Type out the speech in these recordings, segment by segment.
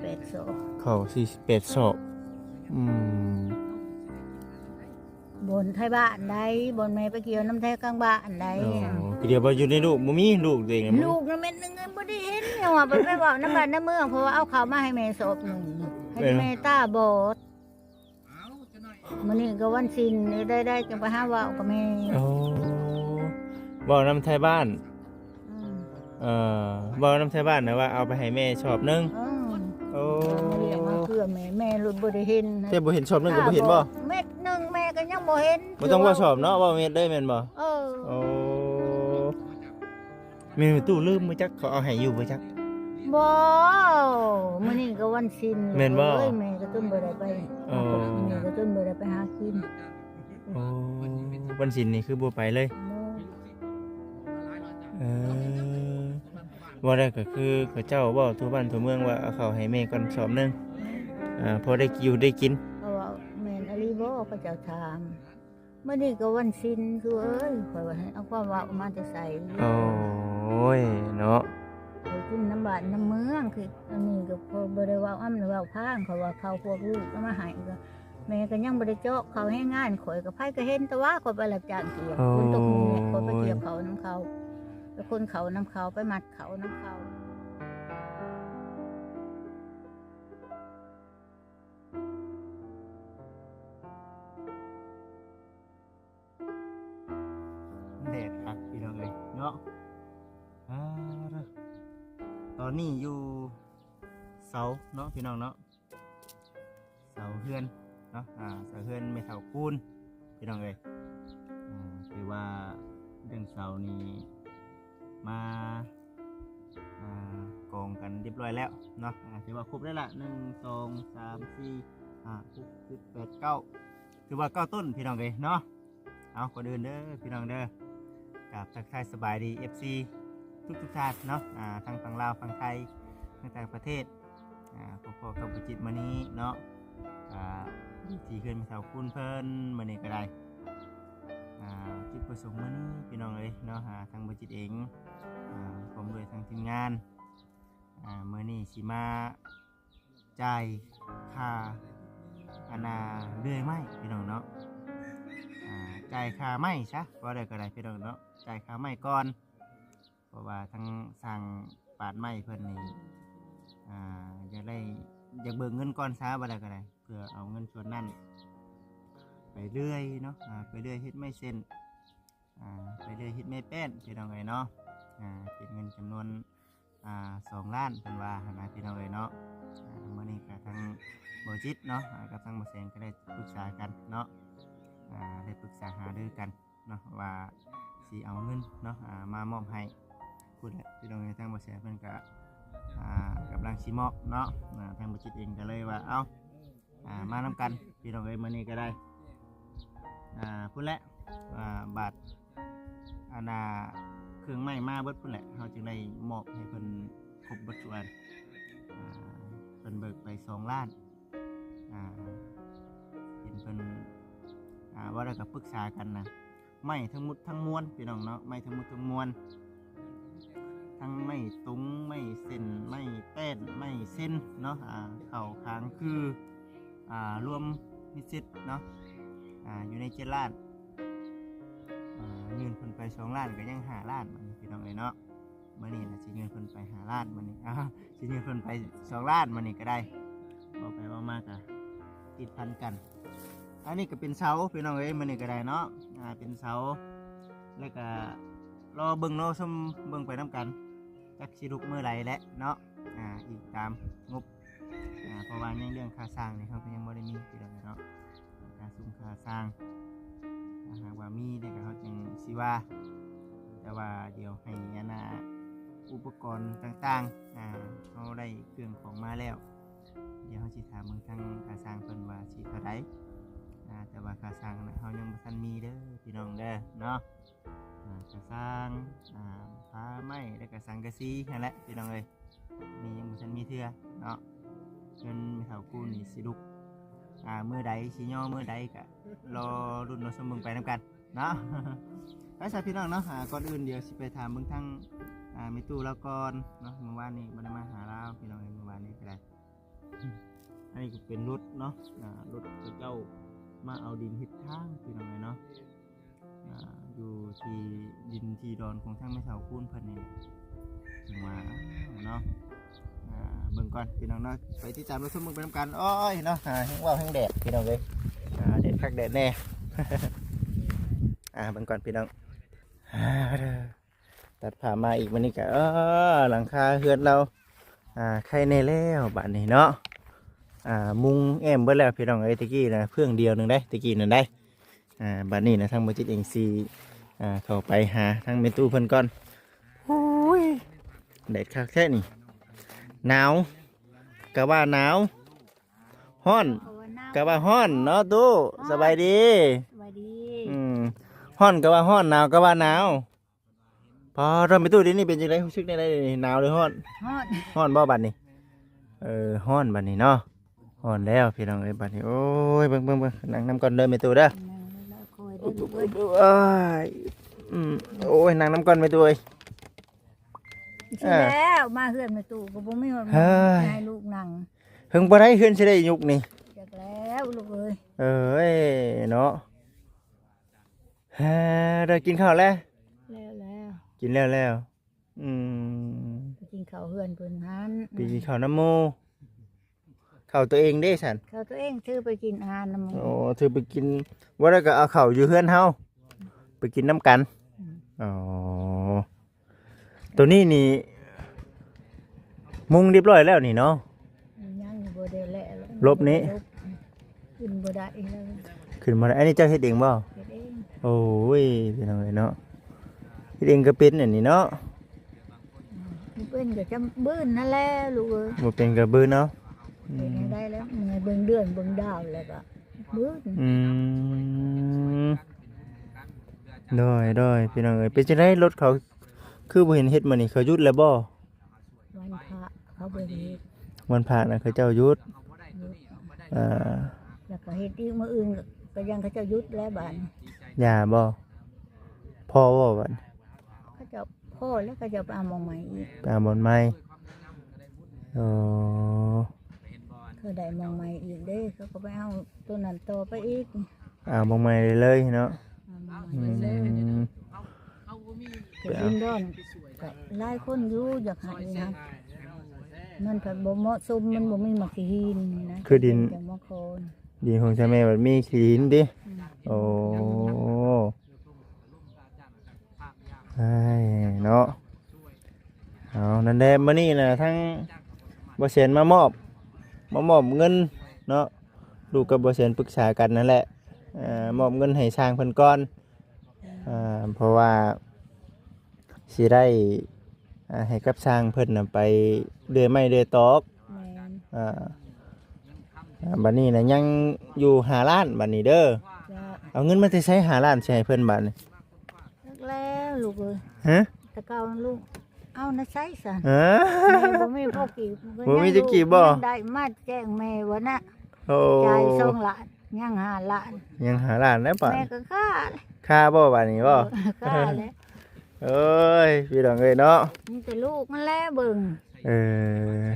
48ศอกข้าว48ศอกบนไทยบ้านใดบนแม่ไปเกี่ยวน้ำแท้กลางบ้านใดเดี๋ยวบ่อยู่ในลูกบ่มีลูกเองลูกน่ะแม่นึงบ่ได้เห็นยังว่าไปเว้าน้ำบ้านน้ำเมืองเพราะว่าเอาข้าวมาให้แม่ศพนึงให้แม่ตาบอดมื้อนี้ก็วันศีลได้จังไปหาเว้ากับแม่เว้านำไทยบ้านเว้านำไทยบ้านนะว่าเอาไปให้แม่ชอบนึงเรียกมาเพื่อแม่รุ่นบ่ได้เห็นแต่บ่เห็นชอบนึงก็บ่เห็นบ่เม็ดนึงแม่ก็ยังบ่เห็นบ่ต้องว่าชอบเนาะว่าเม็ดได้แม่นบ่แม่ตู้ลืมบ่จักเขาเอาให้อยู่บ่จักบ่มื้อนี้ก็วันศีลแม่นบ่แม่ก็ต้นบ่ได้ไปแม่ก็ต้นบ่ได้ไปหากินวันศีลนี่คือบ่ไปเลยว่าได้ก็คือเขาเจ้าเว้าทั่วบ้านทั่วเมืองว่าเอาเข้าให้แม่ก่อนสอบนึงพอได้อยู่ได้กินเพราะว่าแม่นอลีบ่เขาเจ้าถามมื้อนี้ก็วันศีลคือข่อยว่าให้เอาความว่ามาแต่ใส่โอ้ยเนาะขึ้นน้ำบ้านน้ำเมืองคืออันนี้ก็พอบ่ได้ว่าอ้ำหรือว่าพางเขาว่าเขาพวกลูกเอามาให้ก็แม่ก็ยังบ่ได้เจาะเขาให้งานข่อยก็ไผก็เห็นแต่ว่าข่อยไปรับจ้างเกี่ยวคนตกมือเนี่ยข่อยไปเกี่ยวเขานำเขาไปคนเขานำเขาไปมัดเขานำเขาแดดครับพี่น้องเอ้ยเนาะตอนนี้อยู่เสาเนาะพี่น้องเนาะเสาเฮือนเนาะเสาเฮือนไม่เสาปูนพี่น้องเอ้ยคือว่าเรื่องเสานี้มากองกันเรียบร้อยแล้วเนาะถือว่าครบได้ละ1 2 3 4 5 6 7 8 9ถือว่า9ต้นพี่น้องเอ้ยเนาะเอาก่อนอื่นเด้อพี่น้องเด้อกับทักทายสบายดี FC ทุกท่านเนาะทั้งฝั่งลาวฝั่งไทยทั้งต่างประเทศพอกับจิตมานี้เนาะที่ขึ้นมาแถวคุณเพิ่นมานี้ก็ได้จุดประสงค์มานี้พี่น้องเลยเนาะทางบริจิตเองผมด้วยทางทีมงานเมื่อนี้สิมาจ่ายค่าเลื่อยไม้พี่น้องเนาะจ่ายค่าไม้ซะก็ได้ก็ได้พี่น้องเนาะจ่ายค่าไม้ก่อนเพราะว่าทั้งสั่งปาดไม้เพิ่นนี่อยากเบิกเงินก่อนซะบ่ได้ก็ได้เพื่อเอาเงินส่วนนั้นไปเรื่อยเนาะไปเรื่อยเฮ็ดไม่เส้นไปเรื่อยเฮ็ดไม่แป้นพี่น้องเอ้ยเนาะเป็นเงินจำนวน2 ล้านเพิ่นว่าหาพี่น้องเอ้ยเนาะมื้อนี้ก็ทางบริจิตเนาะกับทางบ่แสงก็ได้ปรึกษากันเนาะได้ปรึกษาหารือกันเนาะว่าสิเอาเงินเนาะมามอบให้พูดแหละพี่น้องเอ้ยทางบ่แสงเพิ่นก็กำลังสิมอบเนาะทางบริจิตเองก็เลยว่าเอามานำกันพี่น้องเอ้ยมื้อนี้ก็ได้พูดแหละบาทเครื่องไม้มาเบิดพูดแหละเฮาจึงได้มอบให้เพิ่นครบเบิดทุกอันเพิ่นเบิกไป2 ล้านเห็นเพิ่นว่าได้ก็ปรึกษากันนะไม้ทั้งหมดทั้งมวลพี่น้องเนาะไม้ทั้งหมดทั้งมวลทั้งไม้ตุงไม้เส้นไม้แป้นไม้เส้นเนาะเข้าค้างคือรวมมิตรเนาะอยู่ใน7 ล้านเงินเพิ่นไป2 ล้านก็ยัง5 ล้านมันพี่น้องเอ้ยเนาะมื้อนี้น่ะสิเงินเพิ่นไป5 ล้านมื้อนี้สิเงินเพิ่นไป2 ล้านมื้อนี้ก็ได้เอาไปว่ามากก็ติดพันกันอันนี้ก็เป็นเสาพี่น้องเอ้ยมื้อนี้ก็ได้เนาะเป็นเสาแล้วก็รอเบิ่งเนาะซุ่มเบิ่งไปนํกันจักสิลุกมื้อใดแหละเนาะอีกตามงบเพราะว่ายังเรื่องค่าสร้างนี่เฮาก็ยังบ่ได้มีพี่น้องเนาะค่าซุ้มค่าสร้างหากว่ามีได้ก็เขาจึงสิว่าแต่ว่าเดี๋ยวให้อุปกรณ์ต่างๆเขาได้เครื่องของมาแล้วเดี๋ยวเขาสิถามเมืองทางค่าสร้างเพิ่นว่าสิเท่าใดแต่ว่าค่าสร้างนะเขายังบ่ทันมีเด้อพี่น้องเด้อเนาะค่าสร้างผ้าไหมแล้วก็สังกะสีนั่นแหละพี่น้องเอ้ยนี่ยังบ่ทันมีเทื่อเนาะเงินไม่เท่ากูนี่สิลุกมื้อใดสิย่อมื้อใดก็รอรุ่นรอสมเบิ่งไปนำกันเนาะไปซะพี่น้องเนาะก่อนอื่นเดี๋ยวสิไปถามเบิ่งทางมีตู้แล้วก่อนเนาะเมื่อวานนี้บ่ได้มาหาเราพี่น้องเมื่อวานนี้ก็ได้ นี่ก็เป็นรถเนาะรถเจ้ามาเอาดินเฮ็ดทางพี่น้องเนาะอยู่ที่ดินที่ดอนของทางแม่สาวคูนเพิ่นนี่ถึงมาเนาะเบิ่งก่อนพี่น้องเนาะไปที่ตามรถสมุนไปนำกันโอ้ยเนาะแห้งว่าวแห้งแดดพี่น้องเอ้ยแดดคักแดดแน่ เบิ่งก่อนพี่น้องตัดผ่ามาอีกวันนี้ก็หลังคาเฮือนเราใครในแล้วบ้านนี้เนาะมุงแอมเบิดแล้วพี่น้องเอ้ยตะกี้นะเพื่องเดียวหนึงได้ตะกี้นั่นได้บ้านนี้นะทางบ่จิตเองซีเข้าไปหาทางเมตู้เพิ่นก่อนโอ้ยแดดคักแท้นี่หนาวกะว่าหนาวฮ้อนกะว่าฮ้อนเนาะตู้สบายดี สวัสดี ฮ้อนกะว่าฮ้อนหนาวกะว่าหนาวพอเราไปตู้ดินี่เป็นจังได๋รู้สึกได้หนาวหรือฮ้อน ฮอด ฮ้อนบ่บัดนี้ฮ้อนบัดนี้เนาะฮ้อนแล้วพี่น้องเอ้ยบัดนี้โอ้ยเบิ่งนั่งน้ำก่อนเด้อไปตู้เด้อ คอยได้ลูกเอ้ย โอ้ยโอ้ยนั่งน้ำก่อนไปตู้เอ้ย สิแล้วมาเฮือนแม่ตู้ก็บ่มีว่า เฮ้ย ให้ลูกนั่ง เพิ่งบ่ได้ขึ้นสิได้ยุกนี่ จักแล้วลูกเอ้ย เอ้ยเนาะได้กินข้าวแล้ว แล้ว กินแล้วไปกินข้าวเฮือนเพิ่นหัน ไปกินข้าวน้ำหมูข้าวตัวเองเด้สัน ข้าวตัวเองถือไปกินอาหารนำหมู่ โอ้ถือไปกินว่าแล้วก็เอาข้าวอยู่เฮือนเฮาไปกินน้ำกันอ๋อตัวนี้นี่มุงเรียบร้อยแล้วนี่เนาะ ยังบ่ได้แล้ว ลบนี้ ขึ้นบ่ได้แล้ว ขึ้นมาแล้วอันนี้เจ้าเฮ็ดเองบ่ เฮ็ดเอง โอ้ยพี่น้องเอ้ยเนาะเฮ็ดเองก็เป็นอันนี้เนาะ เพิ่นก็จะบื้นนั่นแหละลูกเอ้ย บ่เป็นก็บื้อเนาะ เป็นจังได้แล้วเมื่อยเบิ่งเดือนเบิ่งดาวแล้วก็บื้น ได้พี่น้องเอ้ยเป็นจังได๋รถเขาคือบ่เห็นเฮ็ดมื้อนี้เขาหยุดแล้วบ่ วันพระเขาบ่ได้เฮ็ด วันพระน่ะเขาเจ้าหยุดอ่า แล้วก็เฮ็ดอีกมื้ออื่นก็ยังเขาเจ้าหยุดแล้วบาดนี้ ย่าบ่พ่อบ่บัด เขาเจ้าพ่อแล้วก็จะไปเอาหมองใหม่อีก ไปหาบ่อนใหม่โอ้ เขาได้หมองใหม่อีกเด้เขาก็ไปเอาตัวนั้นต่อไปอีก บ่อนใหม่เลยเนาะ เอาห อื ม้องใหม่เลย ม ก็ดินดอนก็หลายคนอยู่อยากให้นะมันก็บ่เหมาะสมมันบ่มีหมักหินนี่นะ คือดิน จังหวะโคน ดินของเจ้าแม่บัดมีขี้ดินติโอ้ไอ้เนาะเอานั่นแหละมื้อนี้น่ะทั้งบ่เซ็นมามอบเงินเนาะลูกกับบ่เซ็นปรึกษากันนั่นแหละมอบเงินให้สร้างเพิ่นก่อนเพราะว่าสิได้ให้กับสร้างเพิ่นน่ะไปเดือยไม้เดือยตอก แม่น บัดนี้น่ะยังอยู่5ล้านบัดนี้เด้อ จะ เอาเงินมาแต่ใช้5ล้านสิให้เพิ่นบัดนี้ เลิกแล้วลูกเอ้ย ฮะ แต่เก่าลูกเอานะใช้ซะ ฮะ แม่บ่มีพ่อกี่ บ่มีจะกี่บ่ ได้มาแจ้งแม่ว่านะ โอ้ จ่าย2ล้านยัง5ล้าน ยัง5ล้านได้ป่ะ แม่ก็ค่า ค่าบ่บัดนี้บ่ ค่าแล้ว เอ้ยพี่น้องเอ้ยเนาะ มีแต่ลูกมันแลเบิ่ง เออ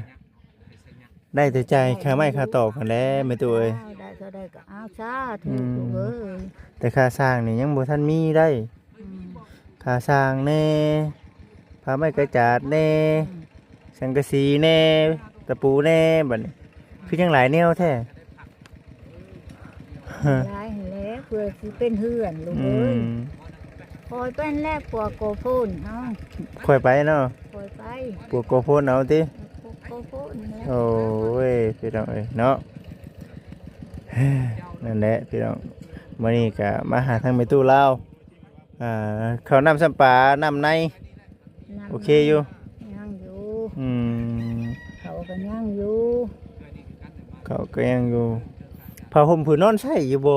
ได้แต่ใจค่าไม้ค่าตอกกันแหล้วแม่ตัวเอ้ย ได้เท่าใดก็เอาซะถูกลูกเอ้ย แต่ค่าสร้างนี่ยังบ่ทันมีได้ อืม ค่าสร้างแน่ผ้าไม้กระจาดแน่สังกะสีแน่ตะปูแน่บัดนี้คือยังหลายแนวแท้ หลายให้แล้วเพื่อสิเป็นเฮือนลูก อื เอ้ย ม คอยเป็นแลกกว่าโกโพูนเอา ค่อยไปเนาะ คอยไป ปลูกโกโพนเอาติ โกโพูนนะ โอ้ยพี่น้องเอ้ยเนาะ นั่นแหละพี่น้องมื้อนี้ก็มาหาทางแม่ตู้ลาวข้าวน้ำซ้ำปลาน้ำใน นั่น โอเคอยู่ ยังอยู่ อืม เขาก็ยังอยู่ เขาก็ยังอยู่ผ้าห่มผืนนอนใส่อยู่บ่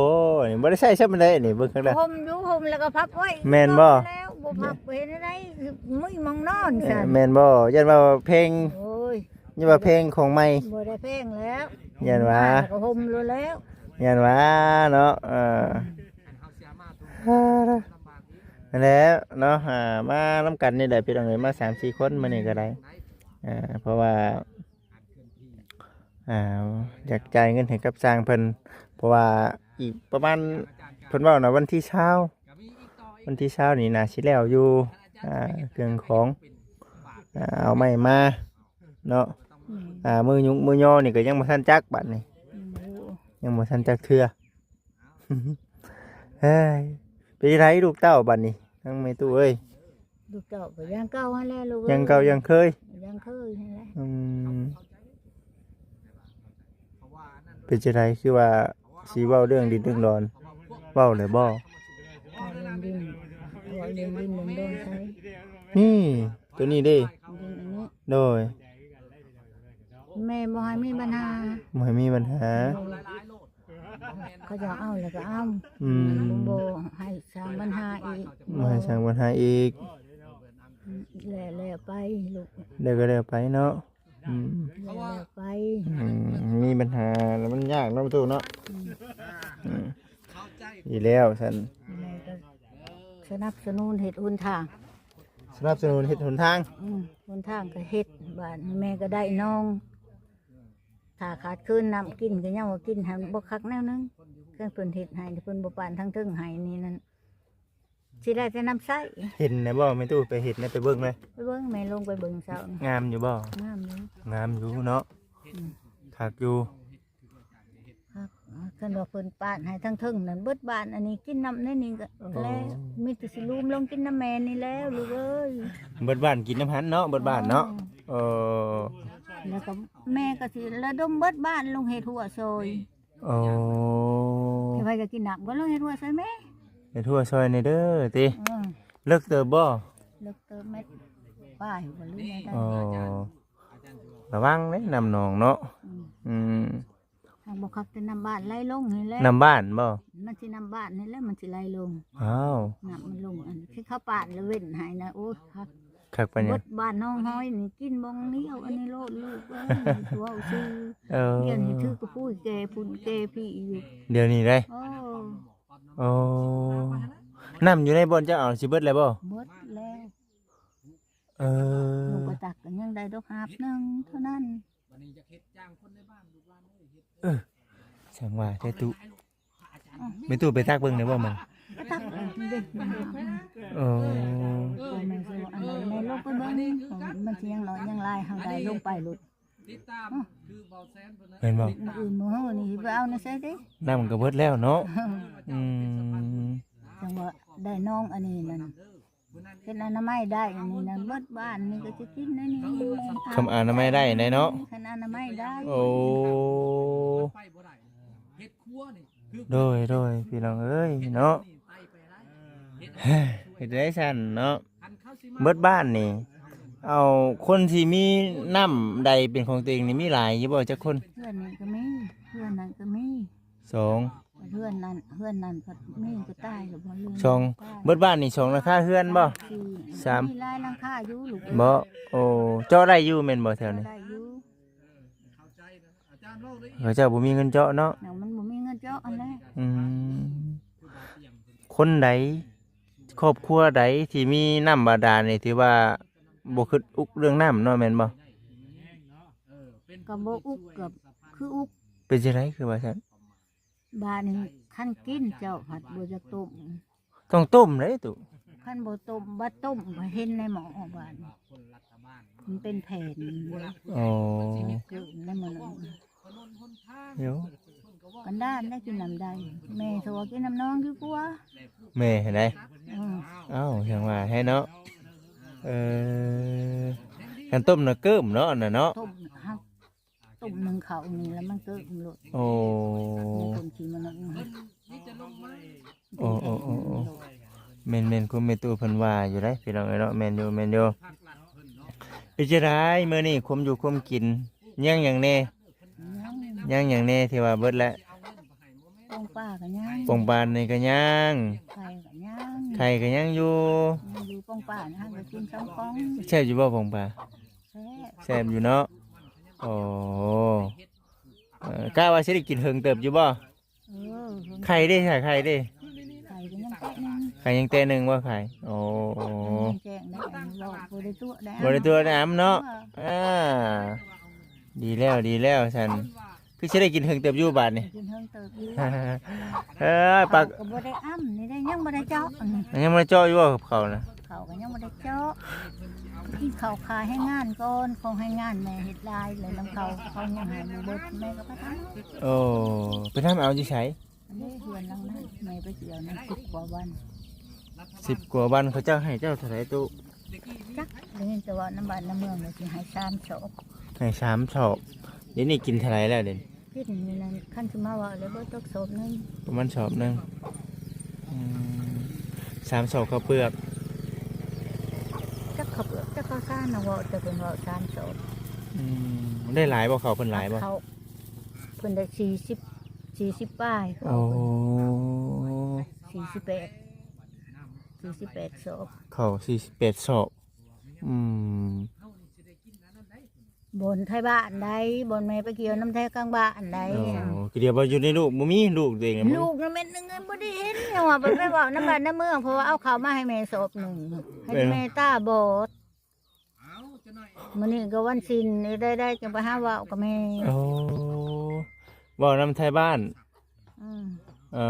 นี่บ่ได้ใส่ใช่มันได้นี่เบิ่งข้างใด ห่มอยู่ห่มแล้วก็พับไว้ แม่นบ่ แล้วบ่พับเห็นอะไรมึงมองนอนซั่น แม่นบ่ยันว่าเพลง โอ้ย ยันว่าเพลงของใหม่ บ่ได้แพงแล้ว ยันว่า ก็ห่มรู้แล้ว ยันว่าเนาะนั่นแหล้วเนาะมานํกันนี่แหละพี่น้องเอ้ยมา 3-4 คนมื้อนี้ก็ได้เพราะว่า อยากจ่ายเงินให้กับสร้างเพิ่นเพราะว่าอีกประมาณเพิ่นเว้านะวันที่เช้านี่น่าสิแล้วอยู่เครื่องของเอาไม้มาเนาะมือยุงมือย่อนี่ก็ยังบ่ทันจักบัดนี่ยังบ่ทันจักเทื่อ เฮ้ยไปไรลูกเต้าบัดนี้ทั้งแม่ตู้เอ้ย ลูกเจ้าก็ยังเก่าหั่นแหละลูก ยังเก่ายังเคย ยังเคยหั่นแหละ เป็นจังไดคือว่าสิเว้าเรื่องดินเรื่องดอนเว้าเลยบ่ เอาเรื่องดินเอาเรื่องดินเรื่องโดนใช้ นี่ตัวนี้เด้ ดินอันนี้ โดย แม่บ่ให้มีปัญหา บ่ให้มีปัญหา เขาจะเอาแล้วก็เอา บ่ให้สร้างปัญหาอีก บ่ให้สร้างปัญหาอีก แล้วไปลูก เดี๋ยวก็แล้วไปเนาะแล้วไป มีปัญหาแล้วมันยากเนาะตู้เนาะดีแล้วซั่น แม่ก็สนับสนุนเฮ็ดหนทาง สนับสนุนเฮ็ดหนทาง หนทางก็เฮ็ดบ้านแม่ก็ได้น้องถ้าขาดคืนน้ำกินก็ยังว่ากินให้บ่คักแนวนึงเพิ่นเพิ่นเฮ็ดให้เพิ่นบ่ปานทั้งเทิงให้นี่นั่นสิได้แต่น้ำใส เห็นนะบ่แม่ตู้ไปเฮ็ดนะไปเบิ่งเลย ไปเบิ่งแม่ลงไปเบิ่งเช้านี่ งามอยู่บ่ งามอยู่ งามอยู่เนาะคักอยู่ ครับเพิ่นว่าเพิ่นปานให้ทั้งเทิงนั่นเบิดบ้านอันนี้กินน้ำในนี่ก็แล้วมีแต่สิลืมลงกินน้ำแม่นี่แล้วลูกเอ้ย เบิดบ้านกินน้ำหันเนาะเบิดบ้านเนาะเออ แล้วก็แม่ก็สิระดมเบิดบ้านลงเฮ็ดหัวซอย โอ้ ใครไปก็กินน้ำก็ลงเฮ็ดหัวซอยแม่ ไปทั่วซอยในเด้อติ เออ เลิกเติบบ่ เลิกเติมเม็ดป้ายบ่ลืมได้ อ๋อระวังเด้นำหนองเนาะอืม ทางบ่คักแต่น้ำบ้านไหลลงนี่แหละ นำบ้านบ่ มันสิน้ำบ้านนี่แหละมันสิไหลลง อ้าว น้ำมันลงอันที่เขาปาดแล้วเว้นให้นะโอ้ยครับ คักปานหยั เบิ ง ดบ้านน้องห้อยนี่กินบ่งนี้เอาอันนี้โลดลูกเอ้ยตัวเอาซื้อ เออ เดี๋ยวนี้ถือกระปุ้ยแกพุ่นแกพี่อยู่ เดี๋ยวนี้ได้ โอ้ โอ้น้ำอยู่ในบ่อนจะเอาสิเบิดแล้วบ่ หมดแล้ว เออ ลูกกระตักก็ยังได้ดอกหาบหนึงเท่านั้น ช่างว่าแต่ตุไม่ตู้ไปตักเบิ่งได้บ่มัน กระตักเด็กมันหาบ โอ้ พ่อแม่สิว่าอันนั้นแม่ลงไปเบิ่งมันสิยังน้อยยังลายเฮาได้ลงไปหลุด เห็นบ่ มื้ออื่นมื้อเฮานี่สิไปเอาในไสเด้ น้ำมันก็เบิดแล้วเนาะอืม จังว่าได้น้องอันนี้นั่นเป็นอนามัยได้อันนี้นั่นเบิดบ้านนี่ก็จะกินอันนี้ คำอนามัยได้ได้เนาะ คันอนามัยได้ โอ้โดยพี่น้องเอ้ยเนาะเฮ้ยเฮ็ดได้ซั่นเนาะเบิดบ้านนี่เอาคนที่มีน้ำใดเป็นของตัวเองนี่มีหลายอยู่บ่จักคน เพื่อนนี่ก็มีเพื่อนนั่นก็มี สอง เพื่อนนั่นก็มีก็ตายก็บ่ลืม สองเบิดบ้านนี่สองราคาเฮือนบ่ สาม มีลายหลังคาอยู่ลูก บ่โอ้เจาะได้อยู่แม่นบ่แถวนี้ ได้อยู่ เขาเจ้าบ่มีเงินเจาะเนาะ เดี๋ยวมันบ่มีเงินเจาะอันแรก อืมคนใดครอบครัวใดที่มีน้ำบาดาลนี่ถือว่าบ่คิดอุกเรื่องน้ำเนาะแม่นบ่ ก็บ่อุกกับคืออุก เป็นจังไดคือว่าซั่น บ้านนี่คันกินเจ้าผัดบ่จะต้ม ต้องต้มเด้ตุ คันบ่ต้มบ่ต้มบ่เห็นในหม้อบ้านมันเป็นแผ่นเลย อ๋อ เกิดในมื้อนั้น เดี๋ยว กันด้านได้กินน้ำใดแม่สวกินน้ำน้องดีกว่า แม่เห็นได อืม เอ้าจังว่าให้เนาะกันต้มน่ะเกิ้มเนาะน่ะเนาะ ต้มฮักต้มหนึ่งเขานี่แล้วมันเกิดหลุด โอ้ มีคนขี่มันนั่น โอ้แม่นคุณแม่ตู้เพิ่นว่าอยู่ได้พี่น้องเอ้ยเนาะแม่นอยู่เป็นจังไดมื้อนี้คุมอยู่คุมกินยังหยังแน่ยังหยังแน่ที่ว่าเบิดแล้ว ปองป้ากันยัง ปองปานนี่ก็ยัง ไข่กันยัง ไข่ก็ยังอยู่ อยู่ปองป้านะฮะก็กินสองกอง แซ่บอยู่บ่ปองปลา แซ่บ แซ่บอยู่เนาะโอ้กะว่าสิได้กินเฮิงเติบอยู่บ่ ไข่เด้ค่ะไข่เด้ ไข่กันยังแตะนึง ไข่ยังแต่หนึงว่าไข่โอ้ แจงได้อันนี้บอกบ่ได้ตัวได้ บ่ได้ตัวน้ำเนาะอ่า ดีแล้วฉันคือสิได้กินถึงเติบอยู่บาดนี่ กินเฮิงเติบอยู่ ปาก ก็บ่ได้อ้ำนี่ได้ยังบ่ได้เจาะ ยังบ่ได้เจาะอยู่บ่กับเขานะ เขาก็ยังบ่ได้เจาะกินข้าวขายให้งานก่อนเขาให้งานแม่เฮ็ดลายเลยนำเขายังให้บ่เบิดแม่ก็ไปทำ โอ้ไปทำเอาอยู่ไส อันนี้เฮือนหลังนั้นแม่ไปเกี่ยวนั่น10 กว่าวัน 10 กว่าวันเขาเจ้าให้เจ้าเท่าไหร่ตุ จักได้ยินแต่ว่าน้ำบ้านน้ำเมืองเลยสิให้3 ศอก ให้3ศอกเดี๋ยวนี้กินเท่าไหร่แล้วเด่น กินนี่นั่นคันสิมาว่าเลยบ่ตกศพนึง ประมาณศอกหนึงอืม3ศอกข้าวเปลือก จักเขาเปลือกจักเขาซ่านน่ะว่าแต่เพิ่นว่า3 ศอก อืมได้หลายบ่เขาเพิ่นหลายบ่ เขาเพิ่นได้40ป้ายเขา โอ้ 48ศอก เขา48ศอกอืม บนไทยบ้านใดบนแม่ไปเกี่ยวน้ำไทยกลางบ้านใด โอ้คือเดียวบ่อยู่ในลูกบ่มีลูกตัวเองอะ ลูกนั่นแม่นนึงบ่ได้เห็นเนี่ยว่าไปเว้าน้ำบ้านน้ำเมืองเพราะว่าเอาข้าวมาให้แม่ศพหนึงให้แม่ตาบอดมื้อนี้ก็วันศีลนี่ได้จังไปหาเว้ากับแม่ โอ้บ่นำไทยบ้าน อืม เอ่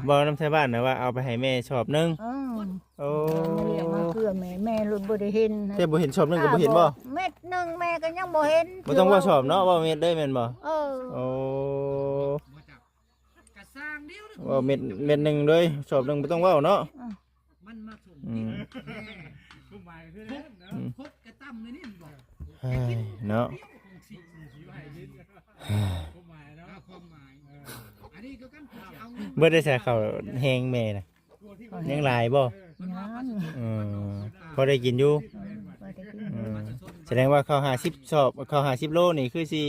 บ่นำไทยบ้านนะว่าเอาไปให้แม่ชอบหนึง อืม โอ้ มาเรียกมาเพื่อแม่รู้บ่ได้เห็น แต่บ่เห็นชอบหนึงก็บ่เห็นบ่ เม็ดหนึงแม่ก็ยังบ่เห็น บ่ต้องว่าชอบเนาะว่าเม็ดได้แม่นบ่ เออ โอ้ว่าเม็ดหนึงเลยชอบหนึงบ่ต้องเว้าเนาะอืมเฮ้ยเนาะเบิดได้ใส่ข้าวแห้งแม่น่ะยังหลายบ่ ยัง อืมพอได้กินอยู่ บ่ได้กิน อืมแสดงว่าข้าว50สอบข้าว50โลนี่คือสิ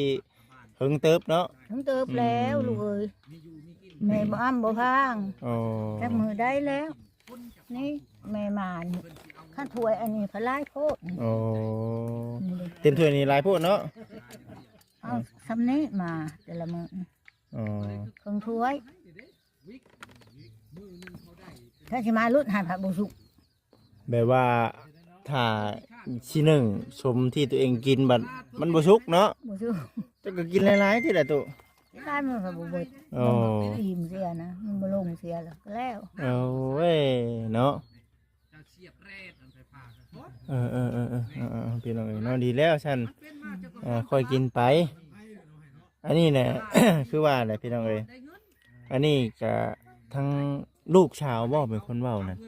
หึงเติบเนาะ ถึงเติบแล้วลูกเอ้ยแม่บ่อ้ำบ่พาง โอ้ จับมือได้แล้ว นี่แม่มานี่ข้าถ้วยอันนี้พลายโคตร โอ้ นี่เลย เต็มถ้วยนี่หลายโพดเนาะ เอาสำนี้มาแต่ละมือ อ๋อ เครื่องถ้วย ถ้าสิมาลุดหันผักบุสุก แบบว่าถ้าชิ้นหนึ่งชมที่ตัวเองกินบัดมันบ่สุกเนาะ บุสุก จะก็กินหลายๆที่ละตุ ได้มันผักบุเบิด โอ้ มันอิ่มเสียนะมันบ่ลงเสียแล้วก็แล้ว เอาเว้ยเนาะพี่น้องเอ้ยเนาะดีแล้วฉันค่อยกินไป อันนี้เนี่ย คือว่าแหละพี่น้องเอ้ยอันนี้ก็ทั้งลูกชาวบ่เป็นคนเว้านั่น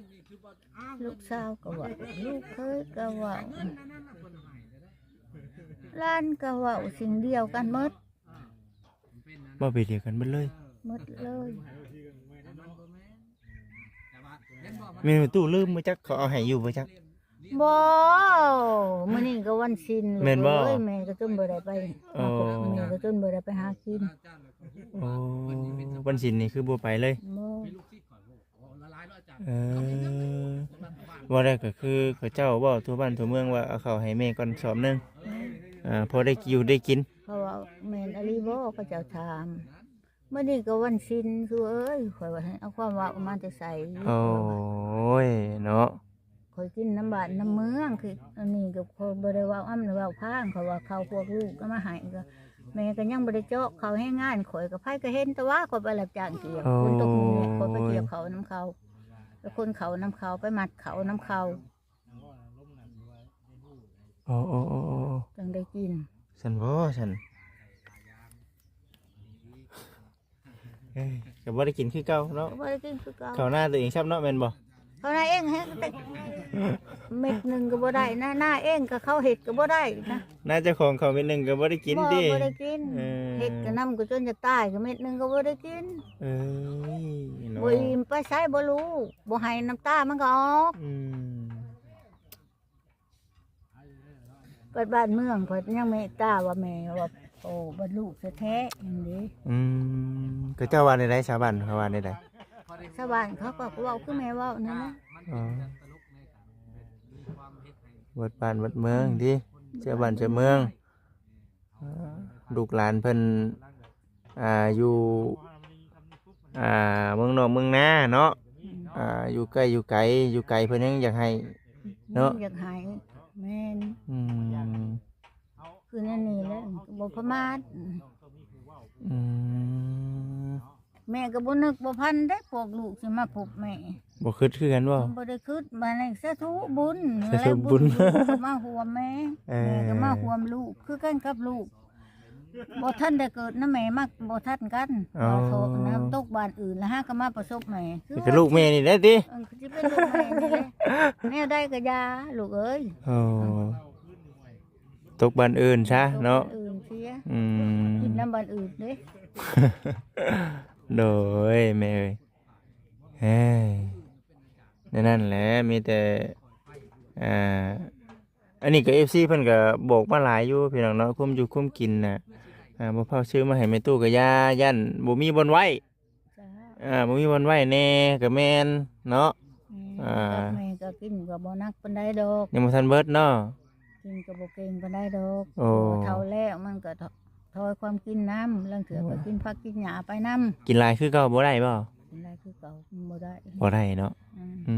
ลูกสาวก็ว่าลูกเคยก็ว่าร้านก็ว่าสิ่งเดียวกันหมด บ่ไปเดียวกันเบิดเลย หมดเลย แม่นตู้ลืมบ่จักเขาเอาให้อยู่บ่จัก บ่มื้อนี้ก็วันศีล แม่นบ่ เอ้ยแม่ก็จนบ่ได้ไป อ๋อ แม่ก็จนบ่ได้ไปหากิน โอ้วันศิลนี่คือบ่ไปเลย บ่ เออว่าได้ก็คือเขาเจ้าเว้าทั่วบ้านทั่วเมืองว่าเอาข้าวให้แม่ก่อนสอบหนึงพอได้อยู่ได้กิน เพราะว่าแม่นอลีบ่เขาเจ้าถามมื้อนี้ก็วันศีลคือเอ้ยข่อยว่าให้เอาความว่ามาแต่ใส่ โอ้ยเนาะ ข่อยกินน้ำบ้านน้ำเมืองคืออันนี้ก็ข่อยบ่ได้เว้าอ้ำเว้าพางเขาว่าเขาพวกลูกก็มาให้ก็แม่ก็ยังบ่ได้เจาะเขาให้งานข่อยก็ไผก็เห็นแต่ว่าข่อยไปรับจ้างเกี่ยวคนตกมือเนี่ยข่อยไปเกี่ยวเขาน้ำเขาแล้วคนเขาน้ำเขาไปมัดเขาน้ำเขา โอ้โอ้โอ้โอ้ จังได้กิน ฉันบ่ฉันเอ้ยก็บ่ได้กินคือเก่าเนาะ ก็บ่ได้กินคือเก่า ข้าวหน้าตัวเองชับเนาะแม่นบ่ เขาหน้าเองฮะเม็ดหนึ่งก็บ่ได้นะหน้าเองก็เขาเห็ดก็บ่ได้นะ น่าเจ้าของเขาวเม็ดหนึงก็บ่ได้กินติ บ่ได้กิน เออ เห็ดก็น้ำก็จนจะตายก็เม็ดหนึ่งก็บ่ได้กิน เอ้ยเนาะ บ่อิ่มไปใช้บ่รู้บ่ให้น้ำตามันก็ออก อืม เปิดบ้านเมืองเพิ่นยังเมตตาว่าแม่ว่าโอ้บ่ลูกแท้ๆอย่างนี้ อืมก็เจ้าว่าในใดชาวบ้านเขาว่าในใด ชาวบ้านเขาก็เว้าคือแม่เว้านั่นนะ อ๋อวัดบ้านวัดเมืองดิเจ้าบ้านเจ้าเมืองลูกหลานเพิ่นอยู่เมืองนอกเมืองนาเนาะอยู่ใกล้อยู่ไกลอยู่ไกลเพิ่นยังอยากให้ เนาะ อยากให้แม่น อืม คือนั่นนี่แหละบ่ประมาท อืม แม่ก็บ่นึกบ่พันได้พวกลูกสิมาพบแม่ บ่คิดคือกันบ่ บ่ได้คิดมาในสาธุบุญ สาธุบุญ ลูกก็มาห่วมแม่ เออ แม่ก็มาห่วมลูกคือกันกับลูกบ่ทันได้เกิดนะแม่มักบ่ทันกันบ่โทษนะตกบ้านอื่นแล้วฮะก็มาประสบแม่ นี่ก็ลูกแม่นี่ได้ติ คือสิเป็นลูกแม่นี่แหละแนวใดก็อยาลูกเอ้ย โอ้ตกบ้านอื่นซะเนาะ ตกบ้อื่นเสีย อืม กินน้ำบ้านอื่นเด้ โดยแม่เอ้ยเฮ้ยนั่นแหละมีแต่อ่าอันนี้ก็ FC เพิ่นก็บอกมาหลายอยู่พี่น้องเนาะคุมอยู่คุมกินน่ะบ่พาซื้อมาให้แม่ตู้ก็ย่ายันบ่มีบ่อนไว้ จ้า บ่มีบ่อนไว้แน่ก็แม่นเนาะ แม่ก็กินก็บ่นักปานใดดอก ยังบ่ทันเบิดเนาะ กินก็บ่เก่งปานใดดอก โอ้ เท่าแล้วมันก็ถอยความกินน้ำเรื่องเถื่อก็กินผักกินหญ้าไปน้ กินหลายคือเก่าบ่ได้บ่ ำกินได้คือเก่าบ่ได้ บ่ได้เนาะ อืม อื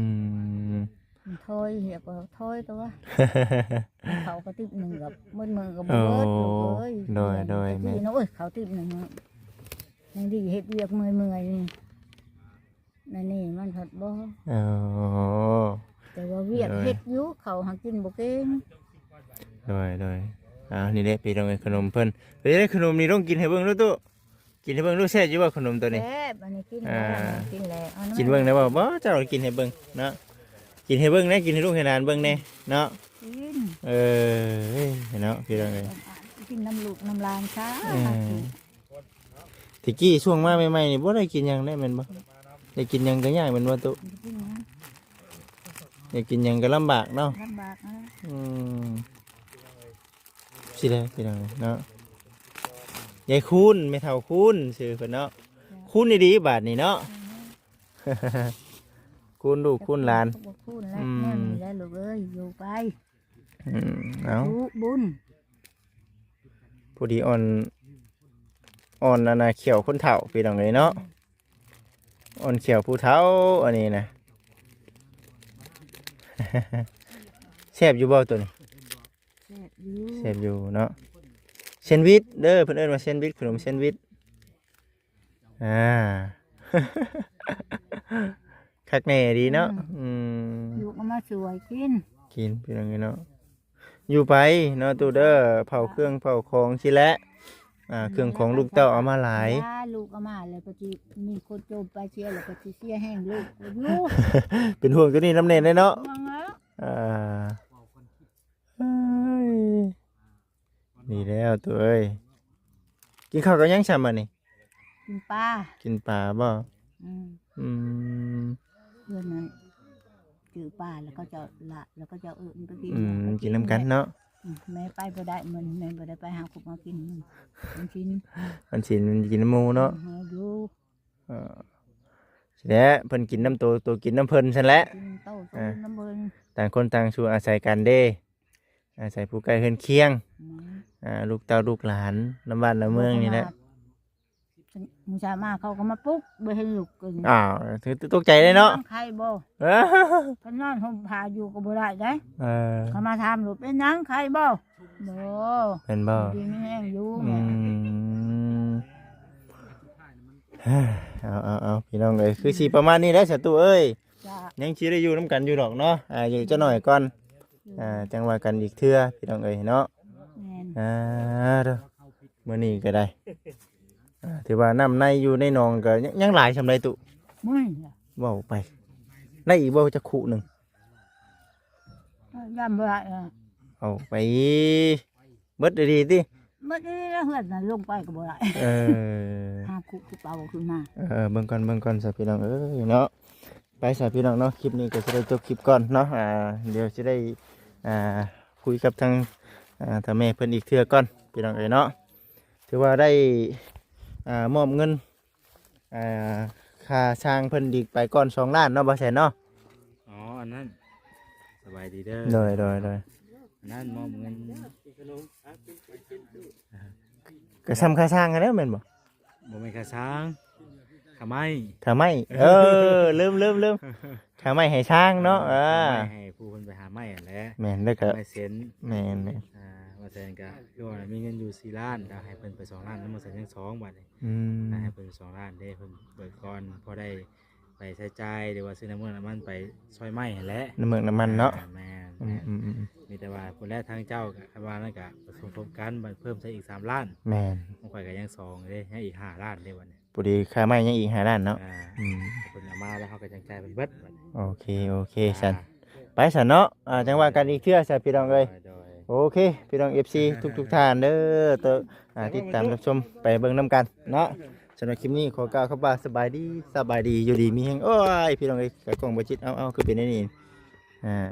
ม มันถอยเหียก็ถอยตัวเขาก็ติบหนึ่งกับมืดมือกับ โอ้ เบิดลูกเอ้ย โดยแม่ ดีนะโอ้ยเขาติบหนึ่งยังดีเฮ็ดเวียกเมื่อยนี่นั่นนี่มันผัดบ่ โอ้ แต่ว่าเวียกเฮ็ดอยู่เขาหากินบ่เก่ง โดยนี่แหละพี่น้องเอ้ยขนมเพิ่นเฮ้ยขนมนี่ต้องกินให้เบิ่งดูตู้กินให้เบิ่งดูแซ่บอยู่บ่ขนมตัวนี้ แซ่บอันนี้กินแล้วกินแล้วอาหอย กินเบิ่งได้บ่บ่เจ้ากินให้เบิ่งเนาะกินให้เบิ่งนะกินให้ลูกให้หลานเบิ่งแน่เนาะ กิน เฮ้ยเนาะพี่น้องเอ้ย กินน้ำลูกน้ำลานช้า ตะกี้ช่วงมาใหม่ๆนี่บ่ได้กินหยังได้แม่นบ่ได้กินหยังก็ยากแม่นบ่ตู้ กินนะ ได้กินหยังก็ลำบากเนาะ ลำบากนะ อืมสิได้พี่น้องเนาะยายคูณไม่เท่าคูณชื่อเพิ่นเนาะคูณดีๆบาดนี้เนาะ คูณลูกคูณหลาน คูณแล้วแม่มีแล้วลูกเอ้ยอยู่ไป เอา บุญ พอดีอ่อนอันน่ะเขียวคนเฒ่าพี่น้องเลยเนาะอ่อนเขียวผู้เฒ่าอันนี้นะ แซ่บอยู่บ่ตัวนี้ แซ่บอยู่ แซ่บอยู่เนาะแซนด์วิชเด้อเพิ่นเอิ้นว่าแซนด์วิชขนมแซนด์วิชคักแน่ดีเนาะอยู่ก็มาสวยกิน กินพี่น้องเนาะอยู่ไปเนาะตู้เด้อเผาเครื่องเผาของสิแหละเครื่องของลูกเต้าเอามาหลาย ลูกเอามาเลยปฏิมีคนโจมไปเชียร์แล้วก็สิเสียแห้งลูกอยู่ เป็นห่วงตัวนี้น้ำเนยเนาะ ว่าไง เอ้ยนี่แล้วตัวเอ้ยกินข้าวกับยังฉ่ำอ่ะนี่ กินปลา กินปลาบ่ อืมเพื่อนนั้นจือปลาแล้วก็จะละแล้วก็จะไปกิน กินน้ำกันเนาะ แม่ไปบ่ได้มันแม่บ่ได้ไปหาคุกมากินมันกิน มันสิมันกินน้ำหมูเนาะ อยู่ สิแหละเพิ่นกินน้ำตัวกินน้ำเพิ่นซั่นแหละ กินเต้าน้ำเบิ่ง ต่างคนต่างชูอาศัยกันเด้อาศัยผู้ใกล้เฮือนเคียงลูกเต้าลูกหลานน้ำบ้านน้ำเมืองนี่แหละ มูชามาเขาก็มาปุ๊บไปให้ลูกกิน อ้าวตกใจเลยเนาะ ใครบ่ เอ้อ เขานอนห่มผ้าอยู่ก็บ่ได้ได้ เออ เขามาถามลูกเป็นหยังใครบ่บ่ เป็นบ่ ดีไม่แห้งอยู่ อืมเอาพี่น้องเอ้ยคือสิประมาณนี้แหละสตูเอ้ย จ้า ยังสิได้อยู่น้ำกันอยู่ดอกเนาะอยู่จะหน่อยก่อนจังว่ากันอีกเทื่อพี่น้องเอ้ยเนาะ แม่น เด้อมื้อนี้ก็ได้ถือว่าน้ำในอยู่ในหนองก็ยังหลายสำไรตุ มึง เว้าไปได้อีกบ่จะคู่หนึง ย่ำบ่ได้ เอาไปเบิดดีๆติ เมื่อกี้เฮือนน่ะลงไปก็บ่ได้ เออ หาคุกเป่าขึ้นมา เบิ่งก่อนสาพี่น้องเอ้ยเนาะไปสาพี่น้องเนาะคลิปนี้ก็จะได้จบคลิปก่อนเนาะเดี๋ยวจะได้คุยกับทางทางแม่เพิ่นอีกเทื่อก่อนพี่น้องเอ้ยเนาะถือว่าได้มอบเงินค่าช่างเพิ่นดีกไปก่อน2 ล้านเนาะบ่ใช่เนาะ อ๋ออันนั้นสบายดีเด้อ โดย อันนั้นมอบเงิน ก็ซ้ำค่าช่างกันแล้วแม่นบ่ บ่แม่นค่าช้างขาไม้ ถ้าไม่ลืมถ้าไม่ให้ช่างเนาะ ไม่ให้ผู้คนไปหาไม้อันแหละ แม่นแล้วก็ ไม้เส้น แม่น ไว้ ว่าแซนก็คือว่ามีเงินอยู่4ล้านถ้าให้เพิ่นไป2ล้านนำมาใส่ยัง2บาทนี่ อืม ให้เพิ่น2ล้านเด้เพิ่นเบิกก่อนพอได้ไปใช้จ่ายหรือว่าซื้อน้ำมันไปซอยไม้หั่นแหละ น้ำเมืองน้ำมันเนาะ แม่น อืมอืมอืม มีแต่ว่าคนแรกทางเจ้าก็ว่านั่นก็ประสมทบกันบัดเพิ่มใช้อีก3ล้าน แม่น ของข่อยก็ยัง2เด้ยังอีก5ล้านเด้วันนี้ พอดีค่าไม้ยังอีก5ล้านเนาะ อ่า อืม เพิ่นเอามาแล้วเฮาก็จังจ่ายเพิ่นเบิดบัดนี้ โอเคโอเคสันไปสันเนาะจังว่ากันอีกเทื่อสันพี่น้องเอ้ย โดย โอเคพี่น้อง FC ทุกท่านเด้อตัวติดตามรับชมไปเบิ่งนํกันเนาะสำหรับคลิปนี้ขอกล่าวคำว่าสบายดีอยู่ดีมีแฮงโอ้ยพี่น้องเอ้ยกล้องบ่จิตเอาคือเป็นไอ้นี่อ่า